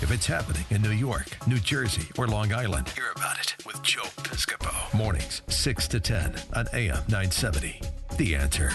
If it's happening in New York, New Jersey, or Long Island, hear about it with Joe Piscopo. Mornings, 6 to 10 on AM 970. The Answer.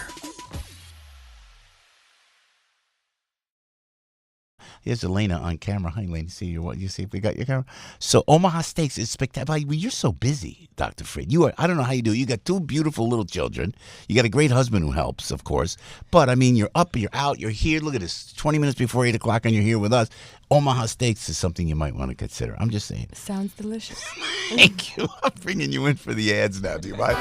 Here's Elena on camera. Hi, Elena. See you. What you see? If we got your camera. So Omaha Steaks is spectacular. You're so busy, Dr. Frid. You are. I don't know how you do it. You got two beautiful little children. You got a great husband who helps, of course. But I mean, you're up, you're out, you're here. Look at this. 20 minutes before 8 o'clock, and you're here with us. Omaha Steaks is something you might want to consider. I'm just saying. Sounds delicious. Thank you. I'm bringing you in for the ads now. Do you mind?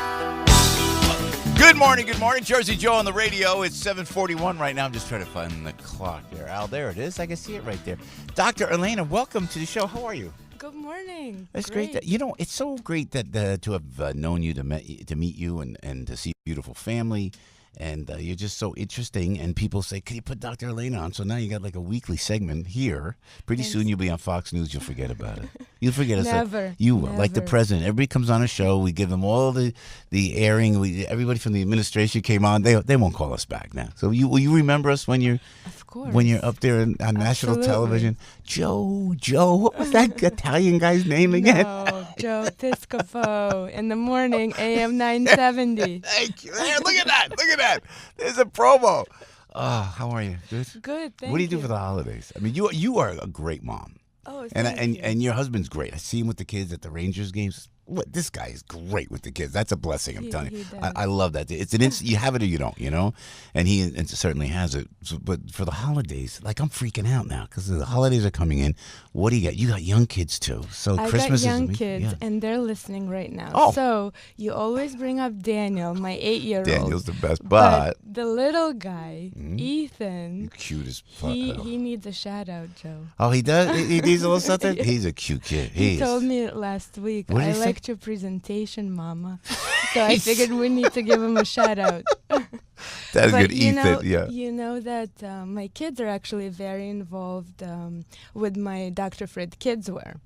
Good morning, Jersey Joe on the radio. It's 7:41 right now. I'm just trying to find the clock there. Al, there it is. I can see it right there. Dr. Elena, welcome to the show. How are you? Good morning. It's great. It's so great that to have known you, to meet you, and to see a beautiful family. And you're just so interesting. And people say, can you put Dr. Elena on? So now you got like a weekly segment here. Pretty soon you'll be on Fox News. You'll forget about it. You'll forget it. Never. You will. Like the president. Everybody comes on a show. We give them all the airing. Everybody from the administration came on. They won't call us back now. So will you remember us when you're up there on national television? Joe. What was that Italian guy's name again? No, Joe Piscopo in the morning, AM 970. Thank you. There, look at that. There's a promo. How are you? Good? Good, thank you. What do you do for the holidays? I mean, you are a great mom. Oh, and your husband's great. I see him with the kids at the Rangers games. This guy is great with the kids. That's a blessing, I'm telling you. I love that. It's an you have it or you don't, and he certainly has it. But for the holidays, like I'm freaking out now because the holidays are coming in. What do you got? You got young kids too. So I Christmas got young is kids, and they're listening right now. Oh. So you always bring up Daniel, my 8-year-old. Daniel's the best, but the little guy, Ethan, you're cute as fuck. he needs a shout out, Joe. Oh, he does. He needs a little something. He's a cute kid. He told me it last week. What did I he say? liked your presentation, Mama. So I figured we need to give him a shout out. That's good, Ethan. You know that my kids are actually very involved with my Dr. Frid kids wear.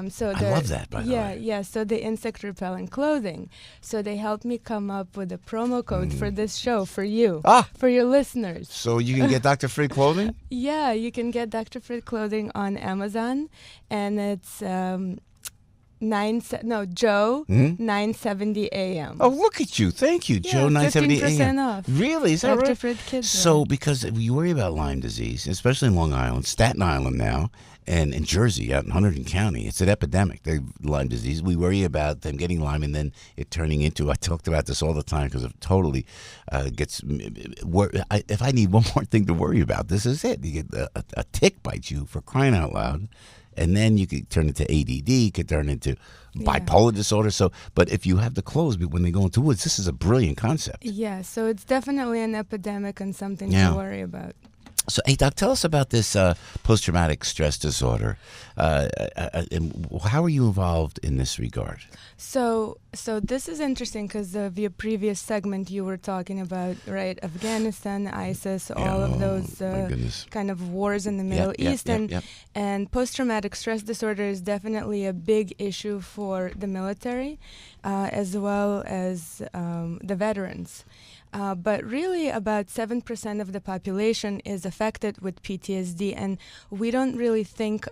So I love that, by the way. Yeah. So the insect repellent clothing. So they helped me come up with a promo code for this show for you, for your listeners. So you can get Dr. Frid clothing? Yeah, you can get Dr. Frid clothing on Amazon, and it's Joe 970 AM. Oh, look at you! Thank you, Joe 970 AM. 15% off. Really? Is that Dr. right? Frid kids. So, because you worry about Lyme disease, especially in Long Island, Staten Island now, and in Jersey, out in Hunterdon County, it's an epidemic. The Lyme disease. We worry about them getting Lyme and then it turning into. I talked about this all the time because it totally gets. If I need one more thing to worry about, this is it. You get a tick bites you, for crying out loud. And then you could turn into ADD, could turn into bipolar disorder. So, but if you have the clothes when they go into woods, this is a brilliant concept. Yeah, so it's definitely an epidemic and something to worry about. So, hey, Doc, tell us about this post-traumatic stress disorder. And how are you involved in this regard? So this is interesting because of your previous segment you were talking about, right? Afghanistan, ISIS, all of those kind of wars in the Middle East. And post-traumatic stress disorder is definitely a big issue for the military as well as the veterans. But really about 7% of the population is affected with PTSD, and we don't really think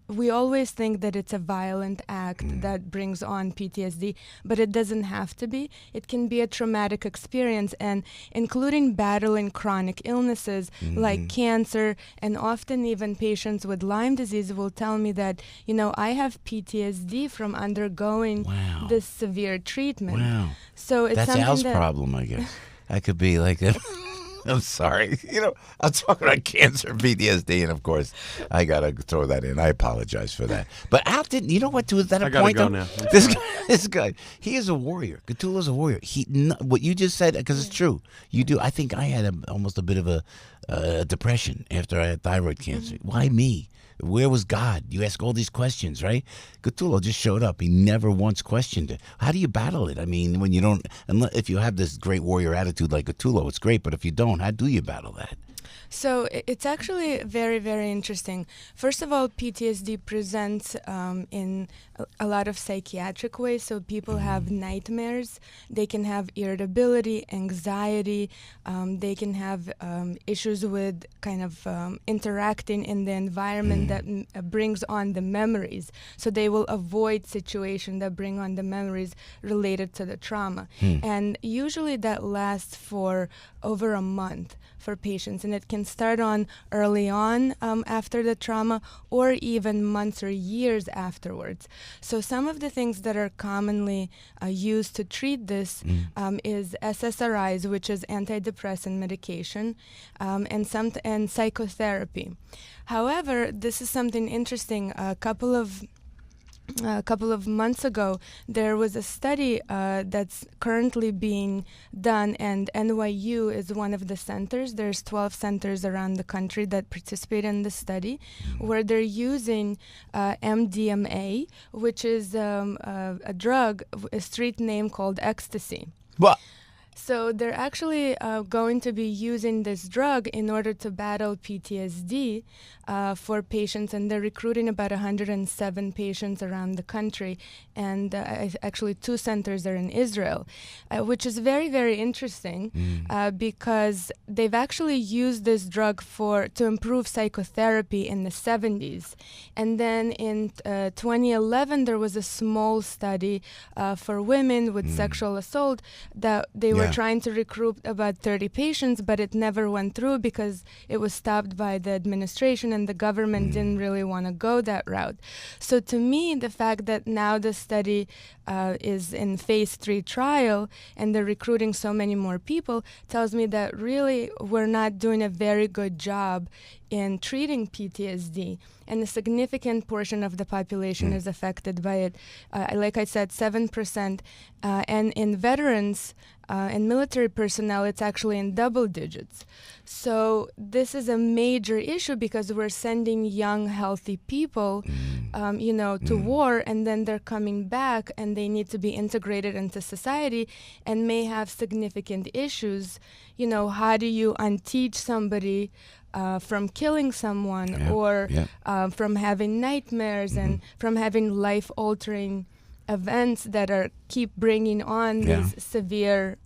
we always think that it's a violent act that brings on PTSD, but it doesn't have to be. It can be a traumatic experience, and including battling chronic illnesses like cancer, and often even patients with Lyme disease will tell me that, I have PTSD from undergoing this severe treatment. Wow. So it's That's Al's problem, I guess. I could be like, I'm sorry. I'm talking about cancer, PTSD, and of course, I got to throw that in. I apologize for that. But Al didn't, you know what, to that point, go now. This guy, he is a warrior. Cthulhu's a warrior. What you just said, because it's true, you do. I think I had almost a bit of a depression after I had thyroid cancer. Why me? Where was God? You ask all these questions, right? Cthulhu just showed up. He never once questioned it. How do you battle it? I mean, when you don't, if you have this great warrior attitude like Cthulhu, it's great. But if you don't, how do you battle that? So it's actually very, very interesting. First of all, PTSD presents in a lot of psychiatric ways. So people have nightmares, they can have irritability, anxiety, they can have issues with kind of interacting in the environment that brings on the memories. So they will avoid situations that bring on the memories related to the trauma. And usually that lasts for over a month for patients, and it can start on early on after the trauma, or even months or years afterwards. So some of the things that are commonly used to treat this is SSRIs, which is antidepressant medication, and psychotherapy. However, this is something interesting. A couple of months ago, there was a study that's currently being done, and NYU is one of the centers. There's 12 centers around the country that participate in the study, where they're using MDMA, which is a drug, a street name called ecstasy. What? So they're actually going to be using this drug in order to battle PTSD for patients, and they're recruiting about 107 patients around the country, and actually 2 centers are in Israel, which is very, very interesting because they've actually used this drug to improve psychotherapy in the 70s. And then in 2011, there was a small study for women with sexual assault that they were trying to recruit about 30 patients, but it never went through because it was stopped by the administration, and the government didn't really want to go that route. So to me, the fact that now the study is in phase 3 trial and they're recruiting so many more people tells me that really we're not doing a very good job in treating PTSD, and a significant portion of the population is affected by it. Like I said, 7%, and in veterans and military personnel, it's actually in double digits. So this is a major issue because we're sending young, healthy people, to war, and then they're coming back and they need to be integrated into society and may have significant issues. How do you unteach somebody from killing someone or from having nightmares and from having life-altering events that keep bringing on these severe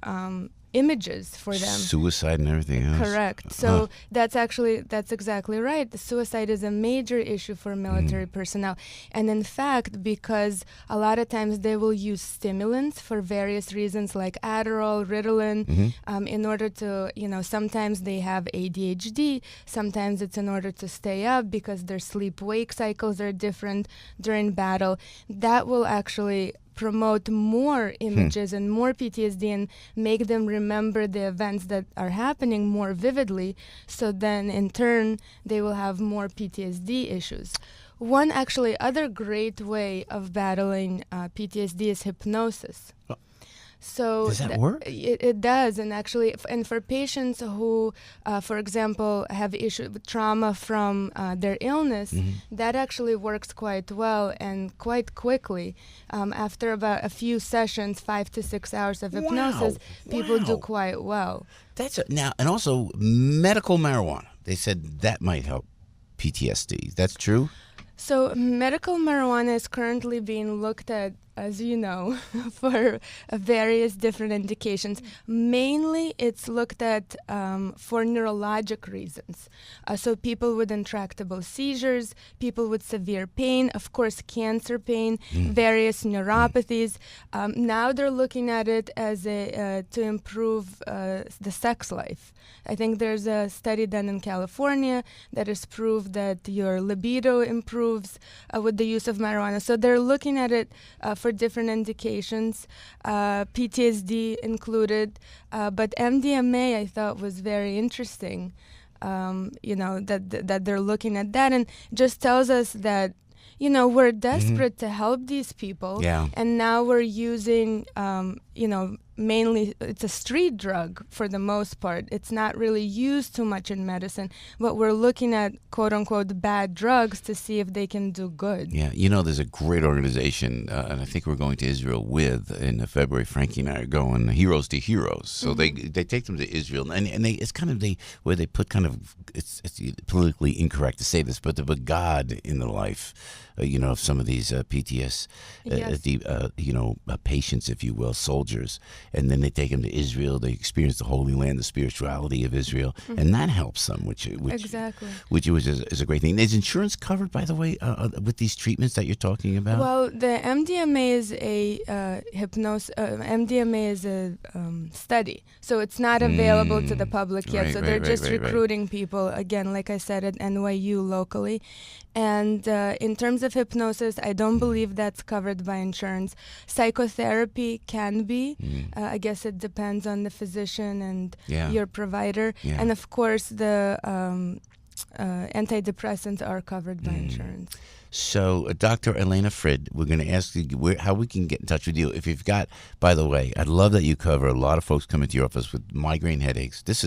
images for them. Suicide and everything else. Correct. So that's exactly right. The suicide is a major issue for military personnel. And in fact, because a lot of times they will use stimulants for various reasons like Adderall, Ritalin, in order to, sometimes they have ADHD, sometimes it's in order to stay up because their sleep-wake cycles are different during battle. That will actually promote more images and more PTSD and make them remember the events that are happening more vividly. So then in turn, they will have more PTSD issues. One other great way of battling PTSD is hypnosis. So does that work? It does, and actually, and for patients who, for example, have issues with trauma from their illness, that actually works quite well and quite quickly. After about a few sessions, 5 to 6 hours of hypnosis, people do quite well. Now, and also medical marijuana. They said that might help PTSD. That's true? So medical marijuana is currently being looked at, as you know, for various different indications. Mainly, it's looked at for neurologic reasons. So people with intractable seizures, people with severe pain, of course, cancer pain, various neuropathies. Now they're looking at it as to improve the sex life. I think there's a study done in California that has proved that your libido improves with the use of marijuana. So they're looking at it for different indications, PTSD included, but MDMA I thought was very interesting, that they're looking at that, and just tells us that we're desperate to help these people, and now we're using, mainly, it's a street drug for the most part. It's not really used too much in medicine, but we're looking at quote-unquote bad drugs to see if they can do good. Yeah, there's a great organization, and I think we're going to Israel in February. Frankie and I are going, Heroes to Heroes. So they take them to Israel, and it's kind of where they put it's politically incorrect to say this, but they put God in the life, of some of these PTSD, patients, if you will, soldiers, and then they take them to Israel. They experience the Holy Land, the spirituality of Israel, and that helps them, which exactly, which is a great thing. Is insurance covered, by the way, with these treatments that you're talking about? Well, the MDMA is a MDMA is a study, so it's not available to the public yet. So they're just recruiting people, again, like I said, at NYU locally. And in terms of hypnosis, I don't believe that's covered by insurance. Psychotherapy can be. I guess it depends on the physician and your provider. Yeah. And of course, the antidepressants are covered by insurance. So, Dr. Elena Frid, we're going to ask you how we can get in touch with you. If you've got, by the way, I'd love that you cover a lot of folks come into your office with migraine headaches. This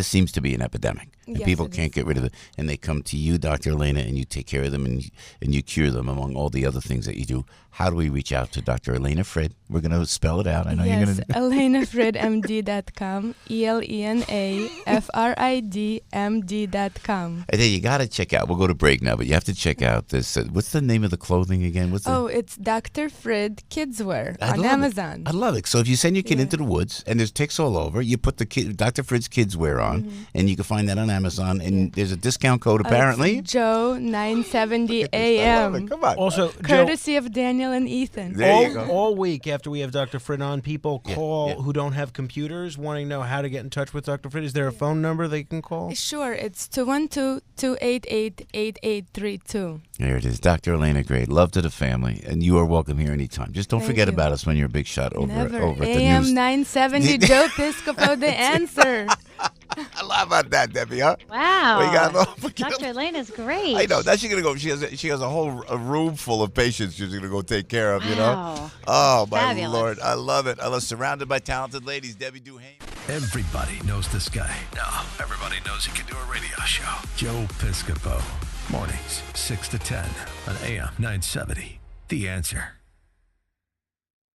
seems to be an epidemic, and people can't get rid of it. And they come to you, Dr. Elena, and you take care of them and you cure them, among all the other things that you do. How do we reach out to Dr. Elena Frid? We're going to spell it out. I know you're going to. ElenaFridMD.com, ElenaFridMD.com. Hey, you got to check out. We'll go to break now, but you have to check out this. What's the name of the clothing again? It's Dr. Frid Kidswear on Amazon. I love it. So if you send your kid into the woods and there's ticks all over, you put the Dr. Frid's Kidswear on, and you can find that on Amazon. And there's a discount code apparently. Joe 970 AM. Come on. Also, courtesy of Daniel and Ethan. All week after we have Dr. Frid on, people call who don't have computers wanting to know how to get in touch with Dr. Frid. Is there a phone number they can call? Sure. It's 212-288-8832. There it is. Dr. Elena, great. Love to the family. And you are welcome here anytime. Just don't forget about us when you're a big shot over at the news. AM 970, Joe Piscopo, the answer. I love about that, Debbie, huh? Wow. Dr. Elena's great. I know. That's she's going to go. She has a whole room full of patients she's going to go take care of, you know? Oh, my Fabulous. Lord. I love it. I love surrounded by talented ladies. Debbie Duhane. Everybody knows this guy. No, everybody knows he can do a radio show. Joe Piscopo. Mornings, 6 to 10 on AM 970. The Answer.